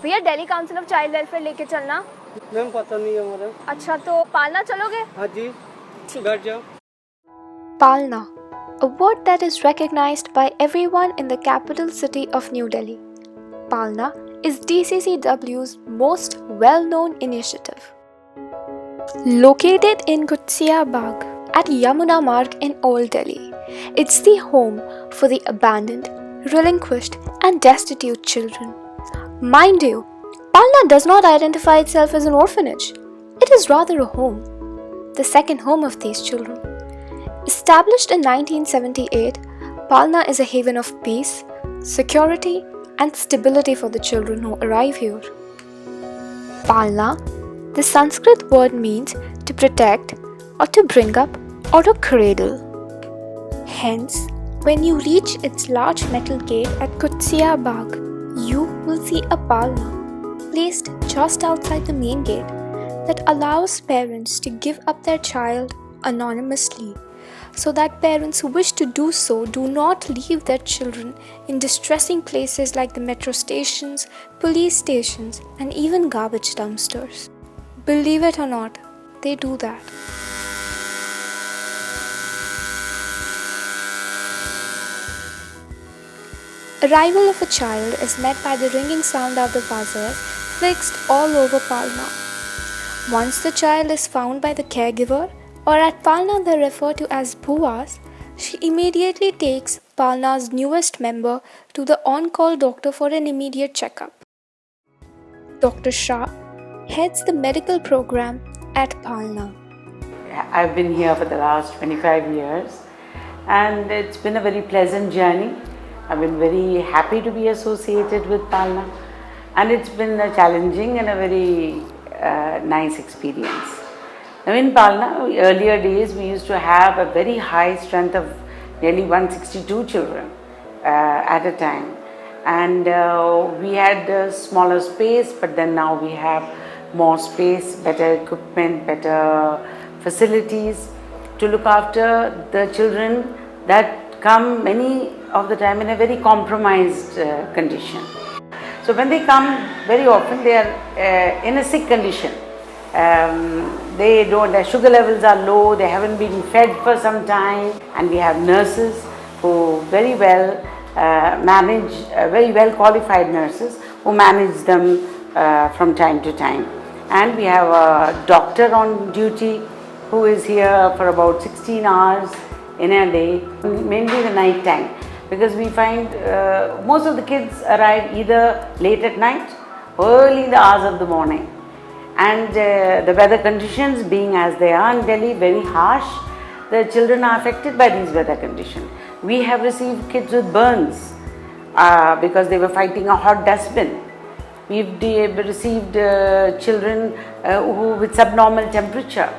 भैया Delhi council of child welfare लेके चलना। मैम पता नहीं है हमारा। अच्छा तो पालना चलोगे? हाँ जी, बैठ जाओ। Palna, a word that is recognized by everyone in the capital city of New Delhi. Palna is DCCW's most well-known initiative. Located in Gutsia Bagh at Yamuna Marg in Old Delhi, it's the home for the abandoned, relinquished, and destitute children. Mind you, Palna does not identify itself as an orphanage. It is rather a home, the second home of these children. Established in 1978, Palna is a haven of peace, security, and stability for the children who arrive here. Palna, the Sanskrit word means to protect, or to bring up, or to cradle. Hence, when you reach its large metal gate at Kutsia Bagh, you will see a Palna placed just outside the main gate that allows parents to give up their child anonymously, so that parents who wish to do so do not leave their children in distressing places like the metro stations, police stations, and even garbage dumpsters. Believe it or not, they do that. Arrival of a child is met by the ringing sound of the buzzers fixed all over Palna. Once the child is found by the caregiver, or at Palna they refer to as Buas, she immediately takes Palna's newest member to the on-call doctor for an immediate checkup. Dr. Shah heads the medical program at Palna. I've been here for the last 25 years and it's been a very pleasant journey. I've been very happy to be associated with Palna and it's been a challenging and a very nice experience. Now in Palna, earlier days we used to have a very high strength of nearly 162 children at a time, and we had a smaller space, but then now we have more space, better equipment, better facilities to look after the children that come many of the time in a very compromised condition. So when they come, very often they are in a sick condition. Their sugar levels are low, they haven't been fed for some time, and we have nurses who very well manage, very well qualified nurses who manage them from time to time. And we have a doctor on duty who is here for about 16 hours in a day, mainly the night time, because we find most of the kids arrive either late at night or early in the hours of the morning. And the weather conditions being as they are in Delhi, very harsh, the children are affected by these weather conditions. We have received kids with burns because they were fighting a hot dustbin. We've received children who with subnormal temperature,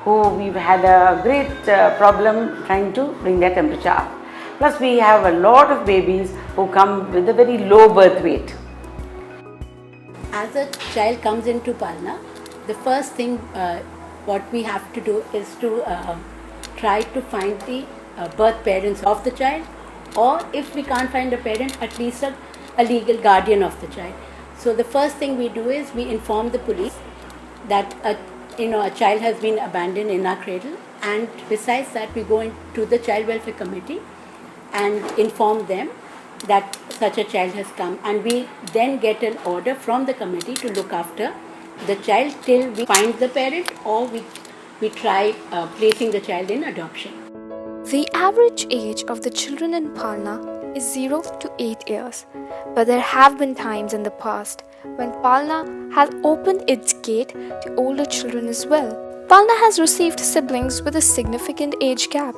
who we've had a great problem trying to bring their temperature up. Plus we have a lot of babies who come with a very low birth weight. As a child comes into Palna, the first thing what we have to do is to try to find the birth parents of the child, or if we can't find a parent, at least a legal guardian of the child. So the first thing we do is we inform the police that a child has been abandoned in our cradle, and besides that we go into the child welfare committee and inform them that such a child has come, and we then get an order from the committee to look after the child till we find the parent, or we try placing the child in adoption. The average age of the children in Palna is 0 to 8 years, but there have been times in the past when Palna has opened its gate to older children as well. Palna has received siblings with a significant age gap,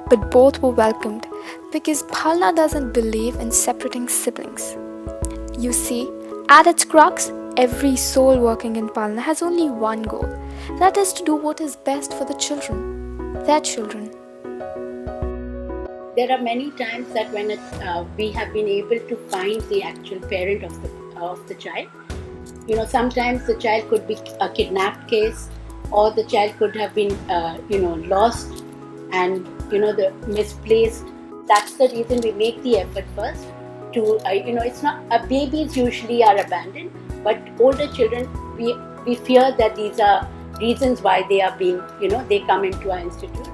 but both were welcomed because Palna doesn't believe in separating siblings. You see, at its crux, every soul working in Palna has only one goal, that is to do what is best for the children, their children. There are many times that when we have been able to find the actual parent of the child. Sometimes the child could be a kidnapped case, or the child could have been lost and the misplaced. That's the reason we make the effort first to it's not babies usually are abandoned, But older children, we fear that these are reasons why they are being, they come into our institute.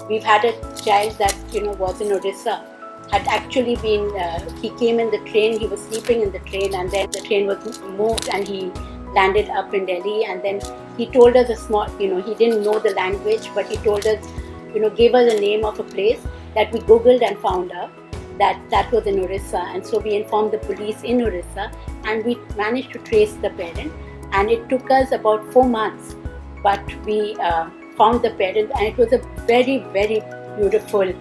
We've had a child that, was in Orissa, had actually been, he came in the train, he was sleeping in the train, and then the train was moved and he landed up in Delhi. And then he told us a small, he didn't know the language, but he told us, gave us the name of a place that we Googled and found out that was in Orissa. And so we informed the police in Orissa, and we managed to trace the parent. And it took us about 4 months, but we found the parent, and it was a very, very beautiful,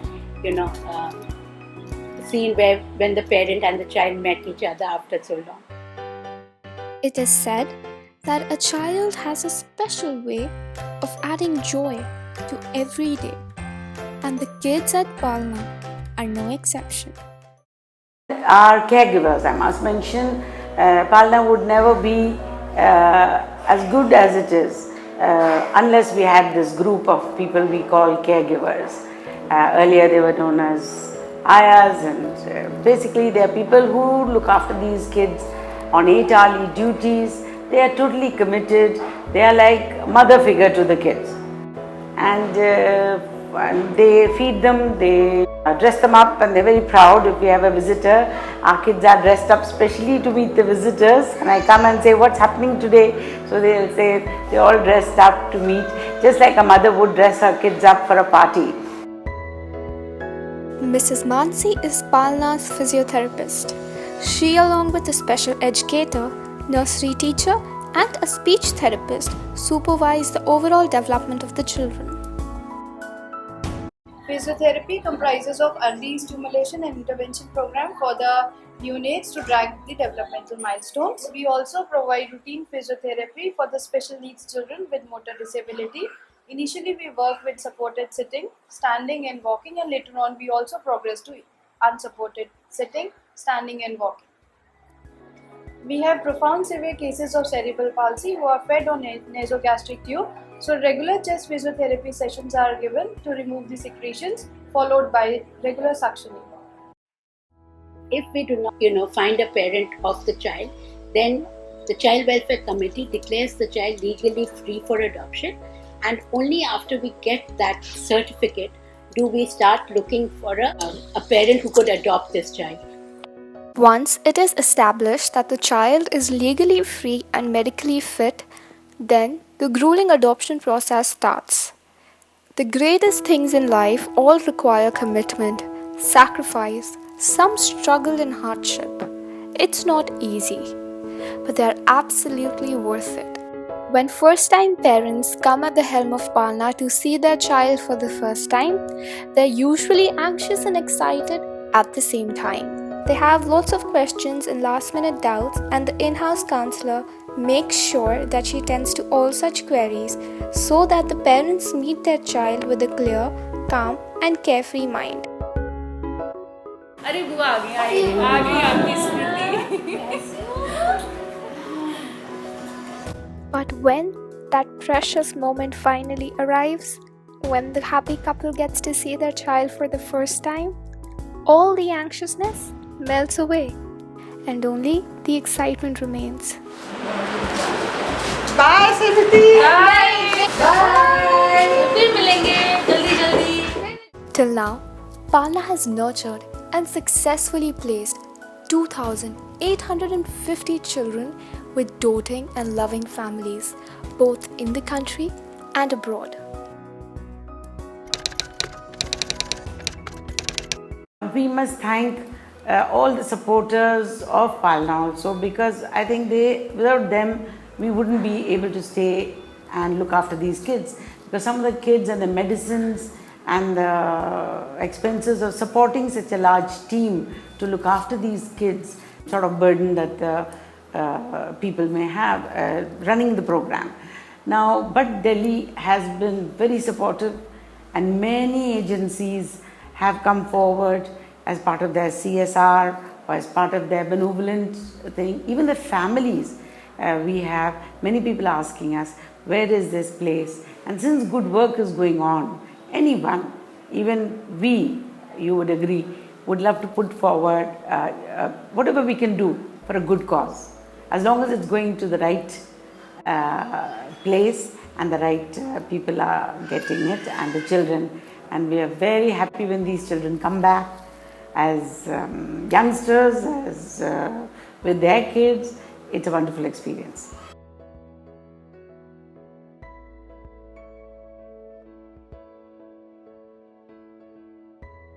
scene when the parent and the child met each other after so long. It is said that a child has a special way of adding joy to every day, and the kids at Palna are no exception. Our caregivers, I must mention, Palna would never be as good as it is unless we had this group of people we call caregivers. Earlier they were known as ayahs, and basically they are people who look after these kids on 8-hourly duties. They are totally committed. They are like mother figure to the kids, and they feed them, they dress them up, and they're very proud. If we have a visitor, our kids are dressed up specially to meet the visitors, and I come and say, what's happening today? So they'll say they're all dressed up to meet, just like a mother would dress her kids up for a party. Mrs. Mansi is Palna's physiotherapist. She, along with a special educator, nursery teacher, and a speech therapist, supervise the overall development of the children. Physiotherapy comprises of early stimulation and intervention program for the neonates to track the developmental milestones. We also provide routine physiotherapy for the special needs children with motor disability. Initially, we work with supported sitting, standing and walking, and later on we also progress to unsupported sitting, standing and walking. We have profound severe cases of cerebral palsy who are fed on nasogastric tube. So regular chest physiotherapy sessions are given to remove the secretions, followed by regular suctioning. If we do not, find a parent of the child, then the Child Welfare Committee declares the child legally free for adoption, and only after we get that certificate do we start looking for a parent who could adopt this child. Once it is established that the child is legally free and medically fit, then the grueling adoption process starts. The greatest things in life all require commitment, sacrifice, some struggle and hardship. It's not easy, but they're absolutely worth it. When first-time parents come at the helm of Palna to see their child for the first time, they're usually anxious and excited at the same time. They have lots of questions and last-minute doubts, and the in-house counselor makes sure that she tends to all such queries so that the parents meet their child with a clear, calm and carefree mind. अरे बुआ आ गई आपकी स्मृति. But when that precious moment finally arrives, when the happy couple gets to see their child for the first time, all the anxiousness melts away and only the excitement remains. Bye, Simiti! फिर मिलेंगे जल्दी. Till now, Palna has nurtured and successfully placed 2,850 children with doting and loving families, both in the country and abroad. We must thank all the supporters of Palna also, because I think without them we wouldn't be able to stay and look after these kids, because some of the kids and the medicines and the expenses of supporting such a large team to look after these kids, sort of burden that the people may have running the program. Now, but Delhi has been very supportive, and many agencies have come forward as part of their CSR or as part of their benevolent thing. Even the families, we have many people asking us, where is this place? And since good work is going on, anyone, even we, you would agree, would love to put forward whatever we can do for a good cause. as long as it's going to the right place and the right people are getting it, and the children. And we are very happy when these children come back as youngsters, as with their kids. It's a wonderful experience.